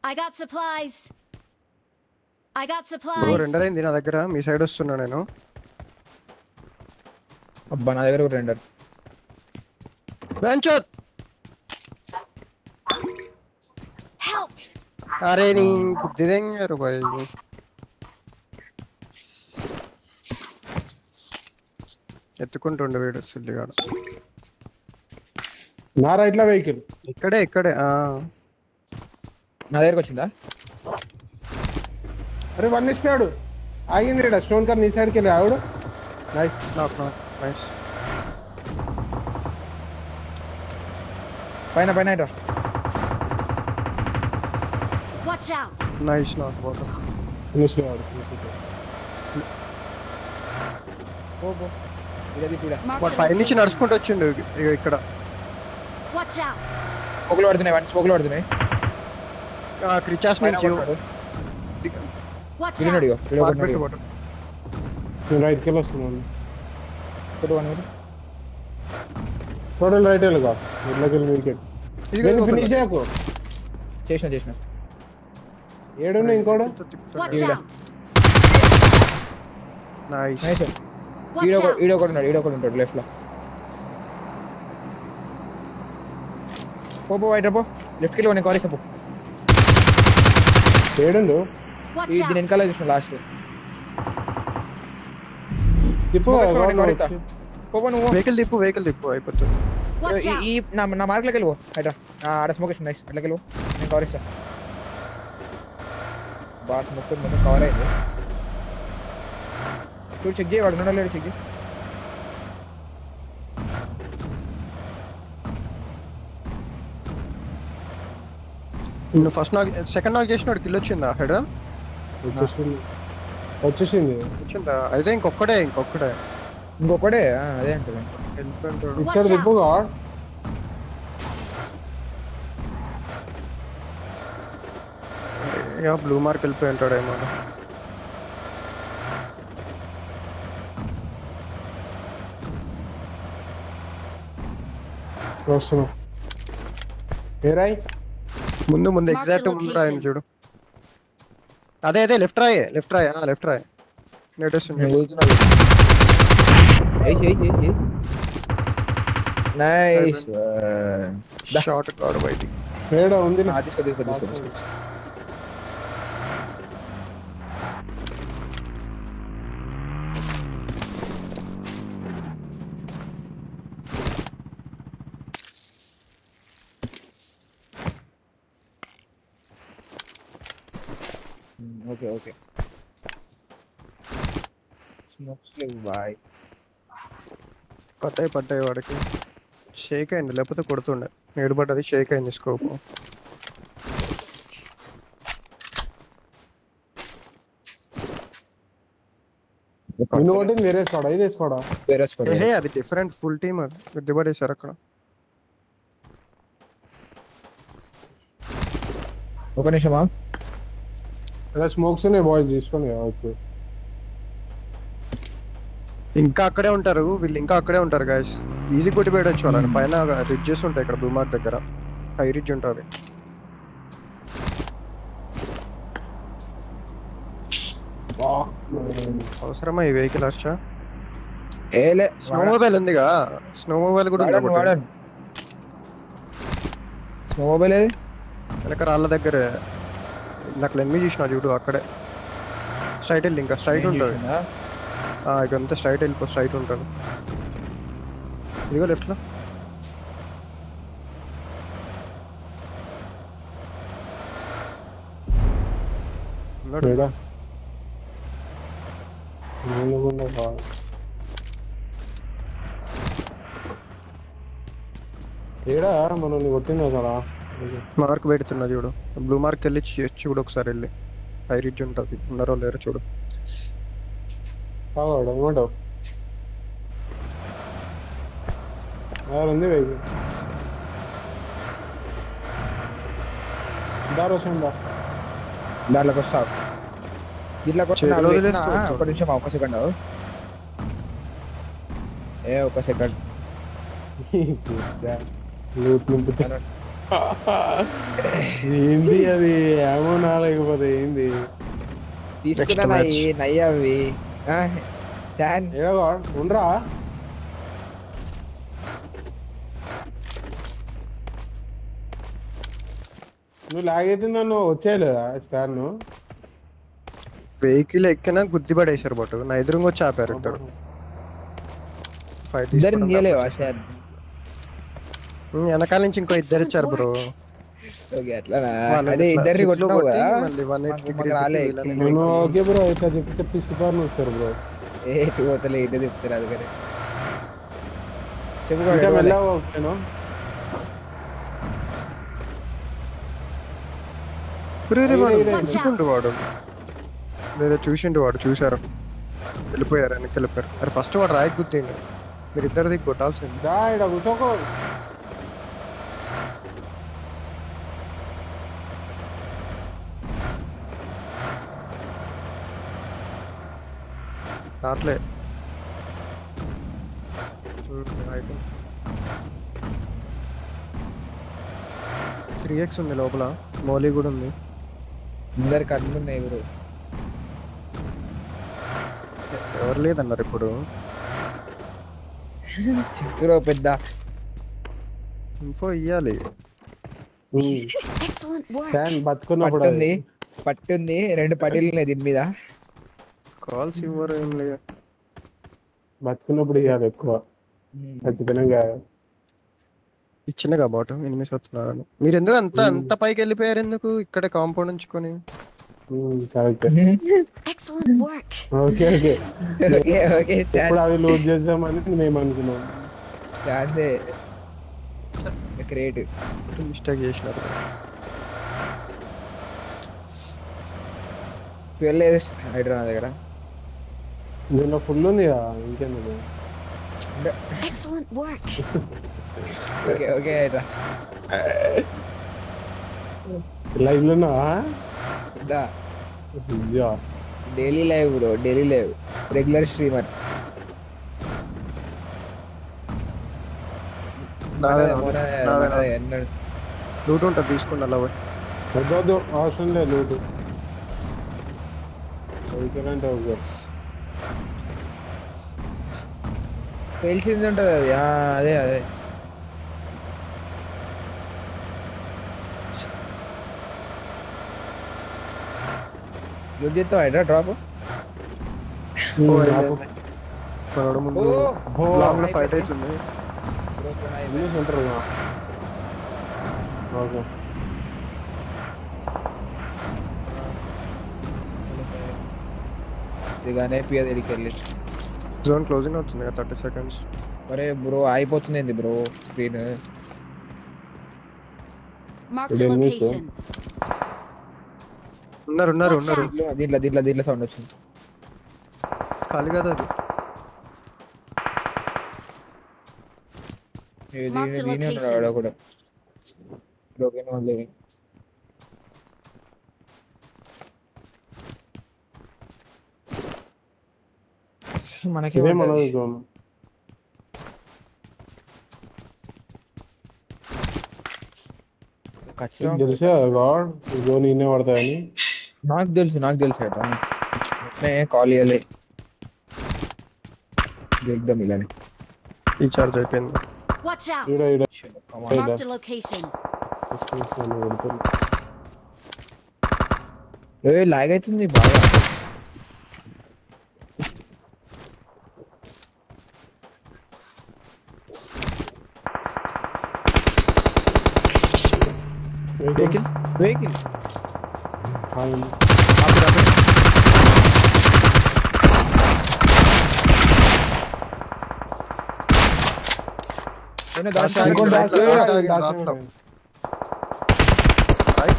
I got supplies. I got bro supplies. రెండరైంది నా దగ్గర మీ side వస్తున్నా నేను అబ్బా నా దగ్గర కూడా రెండర్ బెంచోత్ Help. అరే నీ బుద్ధి దెంగారు బాయ్ ఎత్తుకుంటుండే వీడు సిల్లిగాడు నా రైట్ లో వెహికల్ ఇక్కడే నా దగ్గరకు వచ్చిందా అరే వన్ ఇచ్చినాడు ఆగింది స్టోన్ కార్ నీ సైడ్కి వెళ్ళి ఆవిడ నైస్ నాకు నైస్ పైన పైన ఇట్రా Watch out. నైస్ నాకు పోతా ఫినిష్ ఆడు పో పో ఇది కూడా Mark వాడు the పైనుంచి location. నడుచుకుంటూ వచ్చిండు ఇక్కడ Watch out. స్మోకులు పడుతున్నాయి వాటి స్మోకులు పడుతున్నాయి క్రిచాస్ పైన నుంచి కొట్టాడు. Watch తిరిగినాడు out. ఇగో వీడియో పార్క్ కొట్టినాడు పెట్టి ఇగో. పోతా. నేను రైట్కి వెళ్ళి వస్తున్నాను కొట్టు వాడిని కొట్టు. టోటల్ రైట్ వెళ్ళుగా ఇట్లోకి వెళ్ళి వికెట్ ఇదిగో ఫినిష్ చేయకు చేసిన ఏడున్నా ఇంకోడు Watch Here. out. Nice nice Watch out. ఈడో కూడా ఉంటాడు లెఫ్ట్ లో పో వైట్ పో లెఫ్ట్కి వెళ్ళి నేను కాలేజ్ పో ఏడుండు Watch దీని out. వెనకాల చూసిన లాస్ట్ తిప్పు పో నువ్వు వెహికల్ తిప్పు అయిపోతుంది Watch out. ఈ నా మార్క్లోకి వెళ్ళిపో హైడ్రా ఆడ స్మోక్ వేసిన నైస్ అట్లకి వెళ్ళిపో నేను కవర్ ఇస్తా బాగా స్మోక్ మొత్తం కవర్ అయింది చూడు చెక్ చేయి వాడు ఉన్నాడో లేడు చెక్ చేయి నువ్వు ఫస్ట్ నాకు సెకండ్ నాకు చేసినాడు కిల్ వచ్చిందా హెడ్ వచ్చేసింది వచ్చిందా అయితే ఇంకొక్కడే ఇంకొకడే అదే అంటుంది వెళ్ళిపోయింటాడు ఇక్కడ Watch తిప్పుగా బ్లూ మార్క్ వెళ్ళిపోయి ఉంటాడు ఏమో వస్తున్నాం ఏ రాయ్ ముందు Mark the ఎగ్జాక్ట్ ముందు location. రాయని చూడు అదే లెఫ్ట్ రాయ్ నెట్టేస్తుంది నైస్ షార్ట్ కాడు బయటికి ఏడా ఉంది తీసుకో ఓకే స్మోక్స్ లేవు బాయ్ పడ్డాయి వాడికి షేక్ అయింది లేకపోతే కొడుతుండే నేడు పడ్డది షేక్ అయింది స్కోప్ నిన్ను కొట్టింది వేరే స్క్వాడా ఇదే స్క్వాడా వేరే స్కోర్ హే అది డిఫరెంట్ ఫుల్ టీమ్ దిబ్బడేశారు అక్కడ ఒక నిమిషమా ఇలా స్మోక్స్ ఉన్నాయి బాయ్స్ తీసుకొని కావచ్చు ఇంకా అక్కడే ఉంటారు వీళ్ళు ఇంకా అక్కడే ఉంటారు గాయస్ ఈజీ కొట్టి పెట్టచ్చు వాళ్ళని పైన రిడ్జెస్ ఉంటాయి ఇక్కడ బ్లూ మార్క్ దగ్గర హై రిడ్జ్ ఉంటుంది అవసరమా ఈ వెహికల్ హర్ష ఏలే స్నో మొబైల్ ఉందిగా స్నో మొబైల్ కూడా ఉంది ఒకటి. వాడాను స్నో మొబైల్ ఏది వెనక రాళ్ళ దగ్గర నాకు ఎనిమిది చూసిన చూడు అక్కడే స్ట్రైట్ వెళ్ళి ఇంకా స్ట్రైట్ ఉంటుంది ఇకంతా స్ట్రైట్ వెళ్ళిపో స్ట్రైట్ ఉంటుంది ఇదిగో లెఫ్ట్ లో ఉన్నాడు. ఏడా ముందుకుండా బాగా ఏడా మనల్ని కొట్టిందా చాలా మార్క్ పెడుతున్నా చూడు బ్లూ మార్క్ వెళ్ళి చూడు ఒకసారి వెళ్ళి హై రిడ్జ్ ఉంటుంది ఉన్నారో లేరో చూడు కావాడు ఏమంటావు ఉంది వెహికల్ దారి వస్తుందా దాంట్లోకి వస్తావు దీంట్లోకి వస్తున్నా చేతిలో వదిలేసుకో. ఒక నిమిషం ఒక సెకండ్ ఒక సెకండ్ లూట్ నింపుతా ఏంది అది ఏమోనా లేకపోతే ఏంది తీసుకున్నా match. నయ్యి అవి స్టాండ్ ఏడో ఉండరా నువ్వు లాగైతే నన్ను వచ్చేయలేదా స్టార్ ను వెహికల్ ఎక్కినా గుద్ది పడేసారు బట్ నా ఎదురుగా వచ్చి ఆపారు ఇద్దరు ఫైట్ ఇద్దరిని తీయలేవా స్టాండ్ వెనకాల నుంచి ఇంకో ఇద్దరు ఇచ్చారు బ్రో ఓకే అట్లానా అదే ఇద్దరిని కొట్టినావు కదా మళ్ళీ 180 మాకు రాలే. నేను ఓకే బ్రో ఇట్లా చెప్తే పిసిపారు వస్తారు బ్రో ఎటు పోతలే ఇటు చెప్తారు అది కానీ ఇంకా చెప్పుకోండి వెళ్ళావు ఓకేనా చూసిండు వాడు లేదా చూసిండు వాడు చూసారు వెళ్ళిపోయారు వెనక్కి వెళ్ళిపోయారు అరే ఫస్ట్ వాడు రాయి గుద్దిండు మీరు ఇద్దరు దిక్కు కొట్టాల్సింది రా ఇక్కడ కూర్చోకో రాట్లే 3x ఉంది లోపల మౌలి కూడా ఉంది అందరి కళ్ళు ఉన్నాయి బ్రో ఎవరు లేదన్నారు ఇప్పుడు చెప్తురో పెద్ద ఇన్ఫో ఇయ్యాలి Excellent work. ఫ్యాన్ బతుకున్నప్పుడు పట్టుంది 2 పట్టీలు ఉన్నాయి దీని మీద కాల్స్ ఇవ్వరు ఏం లేదు బతుకున్నప్పుడు ఇవ్వాలి ఎక్కువ ఖచ్చితంగా ఇచ్చినగా బాటు ఎనిమిది వస్తున్నారు మీరు ఎందుకు అంత పైకి వెళ్ళిపోయారు ఎందుకు ఇక్కడ కాంపౌండ్ ఉంచుకొని correct Excellent work. Okay okay okay okay ఇప్పుడు అవి లోడ్ చేద్దామని మేము అనుకున్నాం అదే క్రియేట్ మిస్టేక్ చేసినారు ఫ్యూయల్ హైడ్రా నా దగ్గర దీనిలో ఫుల్ ఉంది కదా ఇంకెందుకు Excellent work. ఓకే ఓకే హైడ్రా లైవ్ లో ఉన్నావా daily live bro daily live regular streamer loot ఉంటుంది తీసుకోండి అలా పోయి. వద్దు అవసరం లేదు లూటు ఓకేనంటే ఓకే తెలిసింది ఉంటుంది అది అదే అదే యూజ్ చేస్తావు హైడ్రా డ్రాప్ మనోడు ముందు లాంగ్ లో ఫైట్ అవుతుంది ఇంగ్లీష్ ఉంటారు ఓకే ఇదిగానే పియది ఇడికి వెళ్ళి జోన్ క్లోజింగ్ అవుతుంది 30 seconds అరే బ్రో అయిపోతుంది ఏంది bro screen Marked a location. ఉన్నారు ఉన్నారు ఉన్నారు దీంట్లో దీంట్లో దీంట్లో సౌండ్ వచ్చింది ఖాళీ కదా అది దీని ఉన్నాడు కూడా లోకేన్ వాళ్ళు మనకి ఇదే మనది జోన్ తెలుసా గాడ్ జోన్ ఇన్నే పడతాయని నాకు తెలుసు ఏటా కాల్ ఇవ్వలే గెలుద్దాం ఇలానే రీఛార్జ్ అయిపోయింది Watch out. ఈడ ఈడ Marked a location. లాగ్ అవుతుంది బాగా వెహికల్ రైట్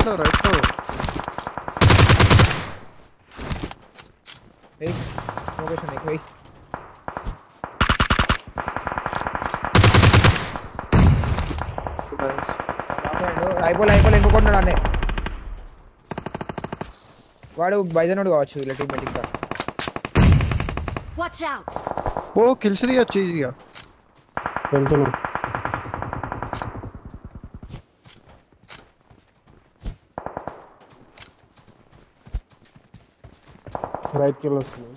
లో లొకేషన్ ఎక్కువ అయిపోలే ఇంకొకటి అన్నే వాడు బైజనోడు కావచ్చు ఇలా టీమేటిక్ గా Watch out. ఓ కిల్స్ తీయొచ్చు ఈజీగా వెళ్తున్నా రైట్ కి వస్తుంది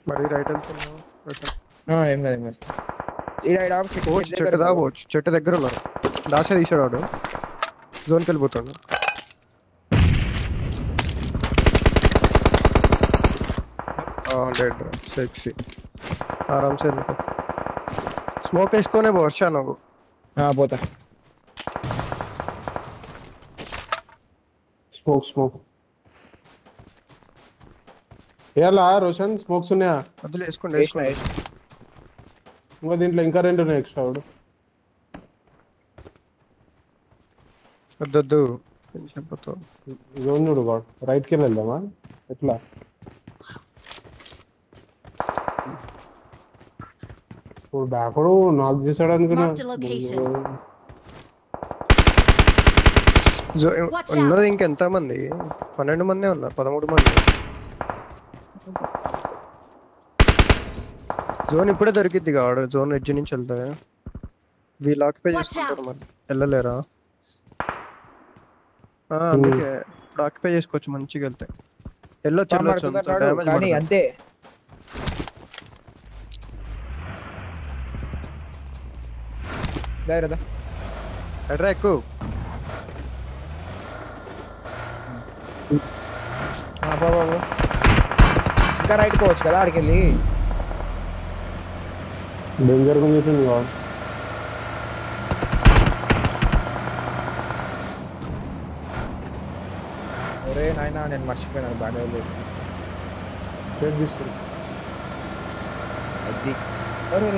మరి రైట్ వెళ్తున్నావు ఏం కాదు ఏం కాదు చెట్టు దా పోవచ్చు చెట్టు దగ్గర ఉన్నారు దాసే తీసాడు వాడు జోన్కి వెళ్ళిపోతాడు డెడ్ సెక్సీ ఆరామ్సే వెళ్ళిపో స్మోక్ వేసుకొనే వర్షా నువ్వు పోతా స్మోక్ ఎలా రోషన్ స్మోక్స్ ఉన్నాయా వద్దులు వేసుకోండి ఇంకో దీంట్లో ఇంకా 2 ఉన్నాయి ఎక్స్ట్రా వాడు వద్దొద్దు చెప్పతో జోన్ చూడు వాడు రైట్ కి వెళ్దామా ఎట్లా బ్యాకుడు నాక్ చేసాడు అనుకున్నా Marked a location. ఉన్నది ఇంకెంత మంది 12 మంది ఉన్నారు 13 మంది జోన్ ఇప్పుడే దొరికిద్ది కావాడు జోన్ ఎడ్జ్ నుంచి వెళ్తా వీళ్ళు ఆక్యుపై చేసుకుంటారు మరి వెళ్ళలేరా అందుకే ఇప్పుడు ఆక్యుపై చేసుకోవచ్చు మంచిగా వెళ్తే వెళ్ళొచ్చు కానీ అంతే ఎట్రా ఎక్కువ ఇంకా రైట్ పోవచ్చు కదా ఆడికి వెళ్ళి డేంజర్ గా ఉంటుంది వాడు ఒరే నాయనా నేను మర్చిపోయినాను బాగా లేదు అది అరే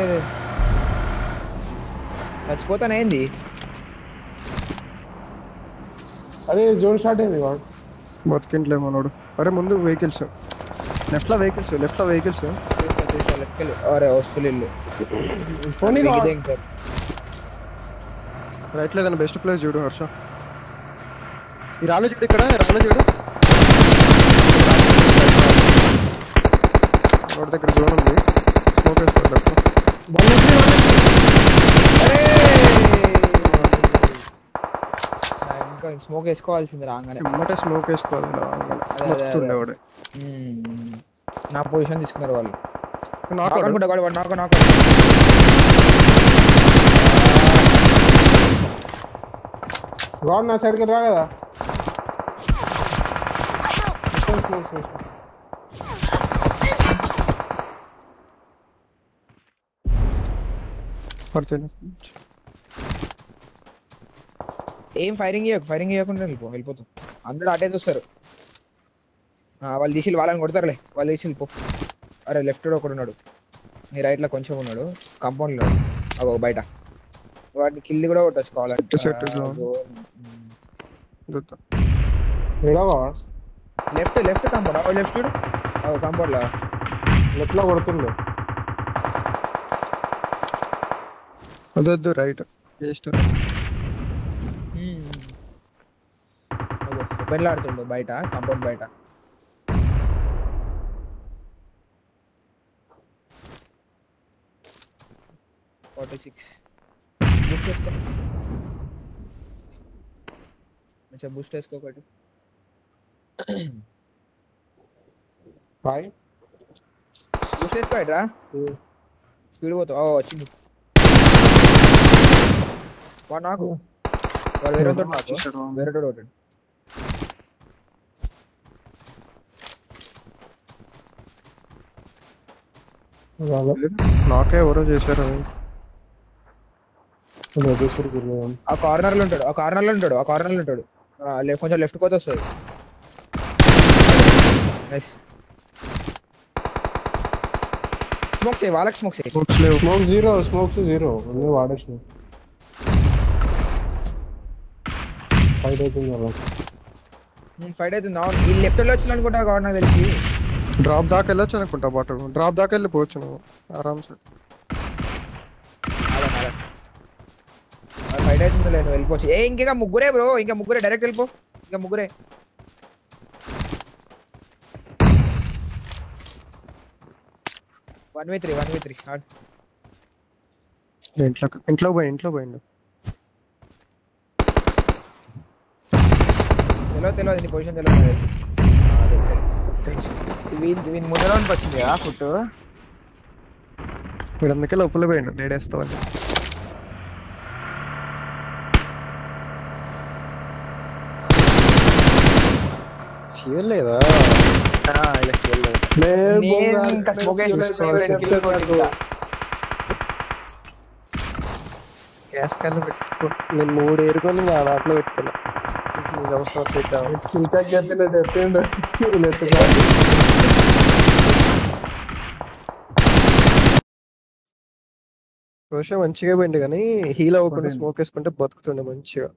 చచ్చిపోతానేంది అరే జోన్ స్టార్ట్ అయింది వాడు బతికింట్లే మనోడు అరే ముందు వెహికల్స్ లెఫ్ట్ లో వెహికల్స్ అరే వస్తులు రైట్ లో ఏదైనా బెస్ట్ ప్లేస్ చూడు హర్ష ఈ రాళ్ళు చూడు ఇక్కడ చూడు రోడ్ దగ్గర జోన్ ఉంది స్మోక్ వేసుకోవట్లేదు ఇంకా స్మోక్ వేసుకోవాల్సింది రాగానే ఎమ్మటే స్మోక్ వేసుకోవాలి నా పొజిషన్ తీసుకున్నారు వాళ్ళు నాకు అనుకుంటా వాడు నా సైడ్కి రా కదా ఏం ఫైరింగ్ చేయకుండా వెళ్ళిపోతాం అందరూ అటే చూస్తారు వాళ్ళు తీసి వాళ్ళని కొడతారులే వాళ్ళు తీసి వెళ్ళిపో అరే లెఫ్ట్ ఒకడు ఉన్నాడు నీ రైట్ లో కొంచెం ఉన్నాడు కాంపౌండ్ లో అగో బయట వాటిని కిల్లి కూడా కొట్టచ్చు కావాలంటే లెఫ్ట్ కాంపౌండ్ లెఫ్ట్ చూడు కాంపౌండ్ లా లెఫ్ట్ లో కొడుతుండే అదొద్దు రైట్ ఓపెన్ ఆడుతుండు బయట కాంపౌండ్ బయట బూస్ట్ వేసుకో ఒకటి బూస్ట్ వేసుకోరా స్పీడ్ పోతావు వచ్చింది వాడు నాకు వాడు వేరే ఒకటి నాకే ఎవరో చేశారు ఆ కార్నర్ లో ఉంటాడు కొంచెం లెఫ్ట్ కోత వస్తుంది స్మోక్ చేయి వాళ్ళకి స్మోక్ జీరో అన్నీ వాడేసి ఫైట్ అవుతుంది ఈ లెఫ్ట్ లో వచ్చి అనుకుంటా కావాలి నాకు తెలిసి డ్రాప్ దాకా వెళ్ళొచ్చు అనుకుంటా బాటలు డ్రాప్ దాకా వెళ్ళిపోవచ్చు నువ్వు ఆరామ్సే ఫైట్ అవుతుంది లేదు వెళ్ళిపోవచ్చు ఇంకా ముగ్గురే బ్రో డైరెక్ట్ వెళ్ళిపో ఇంకా ముగ్గురే వన్ వే త్రీ ఇంట్లో పోయిండు తెలియదు నీ పొజిషన్ తెలియదు వీని ముందరానికి వచ్చింది కదా ఫుట్. వీడు అందుకే లోపల పోయిండు నేడేస్తామని. ఫ్యూల్ లేదా? ఇలా ఫ్యూల్ లేదు. నేను ఇంకా smoke వేసి గ్యాస్ క్యాన్ పెట్టుకో. నేను 3 ఏరుకొని నా దాంట్లో పెట్టుకున్నా. నీకు అవసరం వస్తే ఇంకా చెప్పినట్టు చెప్పిండు ఫ్యూల్ ఎత్తుకో. మంచిగా పోయింది కానీ హీల్ అవ్వకుండా స్మోక్ వేసుకుంటే బతుకుతుండే మంచిగా.